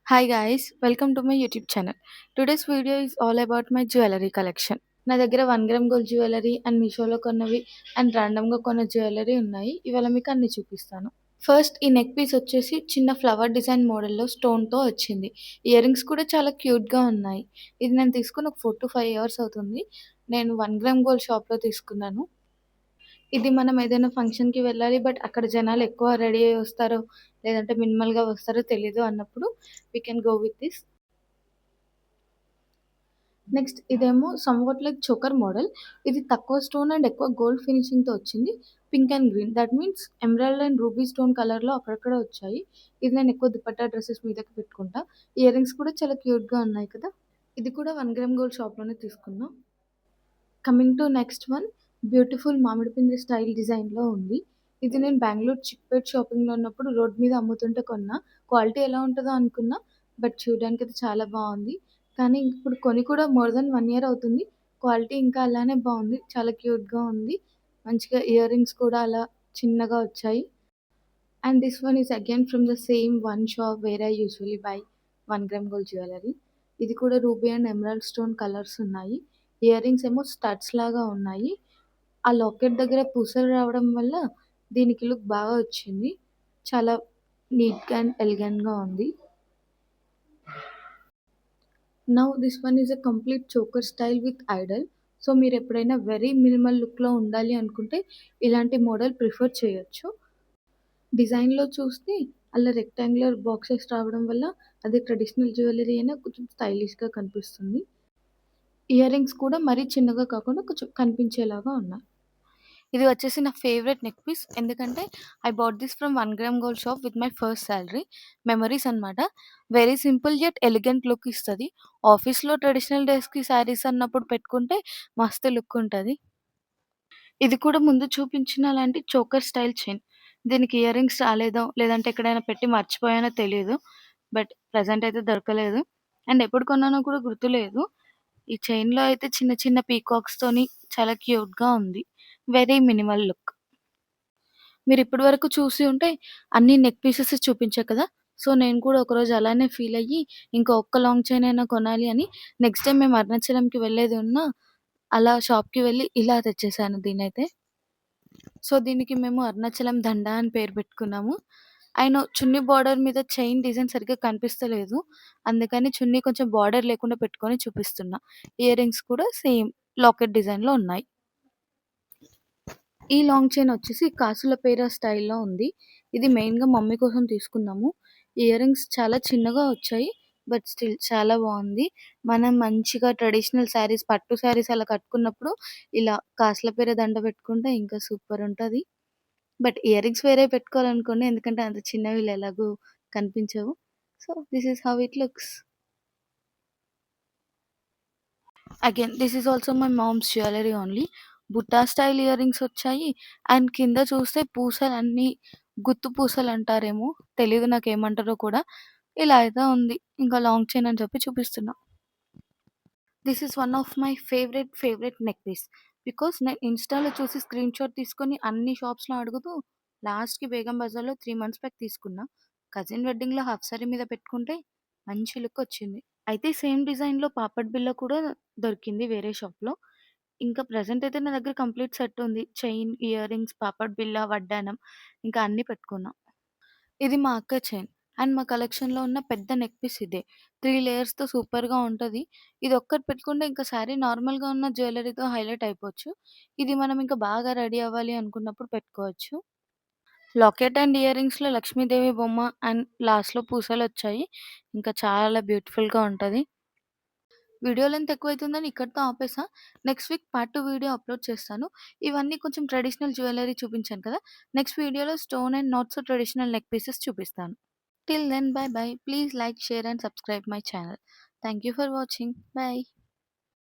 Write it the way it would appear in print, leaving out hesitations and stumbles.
Hi guys, welcome to my YouTube channel. Today's video is all about my jewelry collection. నా దగ్గర 1 gram gold jewellery and మీషోలో కొన్నవి and ర్యాండమ్‌గా కొన్న jewellery ఉన్నాయి. ఇవాళ మీకు అన్నీ చూపిస్తాను. ఫస్ట్ ఈ నెక్ పీస్ వచ్చేసి చిన్న ఫ్లవర్ డిజైన్ మోడల్‌లో స్టోన్‌తో వచ్చింది. ఇయర్ రింగ్స్ కూడా చాలా క్యూట్‌గా ఉన్నాయి. ఇది నేను తీసుకొని ఒక 4-5 ఇయర్స్ అవుతుంది. నేను 1 గ్రామ్ గోల్డ్ షాప్‌లో తీసుకున్నాను. ఇది మనం ఏదైనా ఫంక్షన్‌కి వెళ్ళాలి. బట్ అక్కడ జనాలు ఎక్కువ రెడీ అయ్యి వస్తారో, లేదంటే మినిమల్‌గా వస్తారో తెలీదు అన్నప్పుడు we can go with this. Next ఇదేమో సమ్‌వాట్ లైక్ చోకర్ మోడల్. ఇది తక్కువ స్టోన్ అండ్ ఎక్కువ గోల్డ్ ఫినిషింగ్‌తో వచ్చింది. Pink and green. That means emerald and ruby stone కలర్‌లో అక్కడక్కడ వచ్చాయి. ఇది నేను ఎక్కువ దుపట్టా డ్రెసెస్ మీదకి పెట్టుకుంటా. ఇయర్ రింగ్స్ కూడా చాలా క్యూట్‌గా ఉన్నాయి కదా! ఇది కూడా 1 గ్రామ్ గోల్డ్ షాప్‌లోనే తీసుకున్నా. Coming to next one, beautiful మామిడి పిందె స్టైల్ డిజైన్‌లో ఉంది. ఇది నేను బెంగుళూరు చిక్‌పేట్ షాపింగ్‌లో ఉన్నప్పుడు రోడ్ మీద అమ్ముతుంటే కొన్నా. క్వాలిటీ ఎలా ఉంటదో అనుకున్నా. బట్ చూడడానికైతే చాలా బావుంది. కానీ ఇప్పుడు కొని కూడా మోర్ దెన్ 1 ఇయర్ అవుతుంది. క్వాలిటీ ఇంకా అలానే బావుంది. చాలా క్యూట్‌గా ఉంది. మంచిగా ఇయర్ రింగ్స్ కూడా అలా చిన్నగా వచ్చాయి. And this one is again from the same one shop where I usually by 1 gram gold jewellery. ఇది కూడా ruby and emerald stone colours ఉన్నాయి. ఇయర్ రింగ్స్ ఏమో స్టడ్స్ లాగా ఉన్నాయి. ఆ లాకెట్ దగ్గర పూసలు రావడం వల్ల దీనికి లుక్ బాగా వచ్చింది. చాలా నీట్‌గా అండ్ ఎలిగెంట్‌గా ఉంది. Now this one is a complete choker style with Idol. So మీరెప్పుడైనా వెరీ మినిమల్ లుక్‌లో ఉండాలి అనుకుంటే ఇలాంటి మోడల్ ప్రిఫర్ చేయొచ్చు. డిజైన్‌లో చూస్తే అలా రెక్టాంగులర్ బాక్సెస్ రావడం వల్ల అది ట్రెడిషనల్ జ్యువెలరీ అయినా కొంచెం స్టైలిష్‌గా కనిపిస్తుంది. ఇయర్ రింగ్స్ కూడా మరీ చిన్నగా కాకుండా కొంచెం కనిపించేలాగా ఉన్నాయి. ఇది వచ్చేసి నా ఫేవరెట్ నెక్ పీస్. ఎందుకంటే I bought this from 1 gram gold shop with my first salary. Memories అన్నమాట. Very simple yet elegant look ఇస్తది. ఆఫీస్‌లో ట్రెడిషనల్ డేస్‌కి శారీస్ అన్నప్పుడు పెట్టుకుంటే మస్తు లుక్ ఉంటది. ఇది కూడా ముందు చూపించిన అలాంటి చోకర్ స్టైల్ చైన్. దీనికి ఇయర్ రింగ్స్ రాలేదో, లేదంటే ఎక్కడైనా పెట్టి మర్చిపోయానో తెలీదు. బట్ ప్రెజెంట్ అయితే దొరకలేదు. అండ్ ఎప్పుడు కొన్నానో కూడా గుర్తులేదు. ఈ చైన్‌లో అయితే చిన్న చిన్న పీకాక్స్‌తోని చాలా క్యూట్‌గా ఉంది. Very minimal look. మీరిప్పటి వరకు చూసి ఉంటే అన్ని నెక్ పీసెస్ చూపించా కదా! సో, నేను కూడా ఒకరోజు అలానే ఫీల్ అయ్యి, ఇంకా ఒక్క లాంగ్ చైన్ అయినా కొనాలి అని నెక్స్ట్ టైమ్ మేము అరుణాచలంకి వెళ్ళేది ఉన్నా, అలా షాప్‌కి వెళ్ళి ఇలా తెచ్చేసాను దీన్నైతే. సో, దీనికి మేము అరుణాచలం దండ అని పేరు పెట్టుకున్నాము. ఐ నో చున్నీ బోర్డర్ మీద చైన్ డిజైన్ సరిగ్గా కనిపిస్తలేదు. అందుకని చున్నీ కొంచెం బోర్డర్ లేకుండా పెట్టుకొని చూపిస్తున్నా. ఇయర్ రింగ్స్ కూడా సేమ్ లాకెట్ డిజైన్‌లో ఉన్నాయి. ఈ లాంగ్ చైన్ వచ్చేసి కాసుల పేర స్టైల్‌లో ఉంది. ఇది మెయిన్‌గా మమ్మీ కోసం తీసుకున్నాము. ఇయర్ రింగ్స్ చాలా చిన్నగా వచ్చాయి. బట్ స్టిల్ చాలా బావుంది. మనం మంచిగా ట్రెడిషనల్ శారీస్, పట్టు శారీస్ అలా కట్టుకున్నప్పుడు ఇలా కాసుల పేర దండ పెట్టుకుంటే ఇంకా సూపర్ ఉంటది. బట్ ఇయర్ రింగ్స్ వేరే పెట్టుకోవాలనుకోండి. ఎందుకంటే అంత చిన్నవి ఎలాగో కనిపించవు. So, this is how it looks. Again this is also my mom's jewellery only. బుట్టా స్టైల్ ఇయర్ రింగ్స్ వచ్చాయి. అండ్ కింద చూస్తే పూసలన్నీ గుత్తు పూసలంటారేమో! తెలీదు నాకేమంటారో కూడా. ఇలా అయితే ఉంది. ఇంకా లాంగ్ చైన్ అని చెప్పి చూపిస్తున్నా. This is one of my favourite neck piece. Because నేను ఇన్‌స్టాలో చూసి స్క్రీన్‌షాట్ తీసుకొని అన్ని షాప్స్‌లో అడుగుతూ లాస్ట్‌కి బేగం బజార్‌లో 3 మంత్స్ బ్యాక్ తీసుకున్నా. కజిన్ వెడ్డింగ్‌లో హాఫ్ సారీ మీద పెట్టుకుంటే మంచి లుక్ వచ్చింది. అయితే సేమ్ డిజైన్‌లో పాపడ్ బిళ్ళ కూడా దొరికింది వేరే షాప్‌లో. ఇంకా ప్రెజెంట్ అయితే నా దగ్గర కంప్లీట్ సెట్ ఉంది. చైన్, ఇయర్ రింగ్స్, పాపడ్ బిళ్ళ, వడ్డానం ఇంకా అన్నీ పెట్టుకున్నా. ఇది మా అక్క చైన్. అండ్ మా కలెక్షన్‌లో ఉన్న పెద్ద నెక్ పీస్ ఇదే. 3 లేయర్స్‌తో సూపర్‌గా ఉంటది. ఇదొక్కటి పెట్టుకుంటే ఇంకా సారీ నార్మల్‌గా ఉన్న జ్యువెలరీతో హైలైట్ అయిపోవచ్చు. ఇది మనం ఇంకా బాగా రెడీ అవ్వాలి అనుకున్నప్పుడు పెట్టుకోవచ్చు. లాకెట్ అండ్ ఇయర్ రింగ్స్‌లో లక్ష్మీదేవి బొమ్మ అండ్ లాస్ట్‌లో పూసలొచ్చాయి. ఇంకా చాలా బ్యూటిఫుల్‌గా ఉంటది. వీడియో లెంత్ ఎక్కువైతుందని ఇక్కడితో ఆపేసా. Next week part 2 video upload చేస్తాను. ఇవన్నీ కొంచెం ట్రెడిషనల్ జ్యువెలరీ చూపించాను కదా! నెక్స్ట్ వీడియోలో stone and not so traditional neck pieces చూపిస్తాను. Till then, bye bye. Please like, share, and subscribe my channel. Thank you for watching. Bye.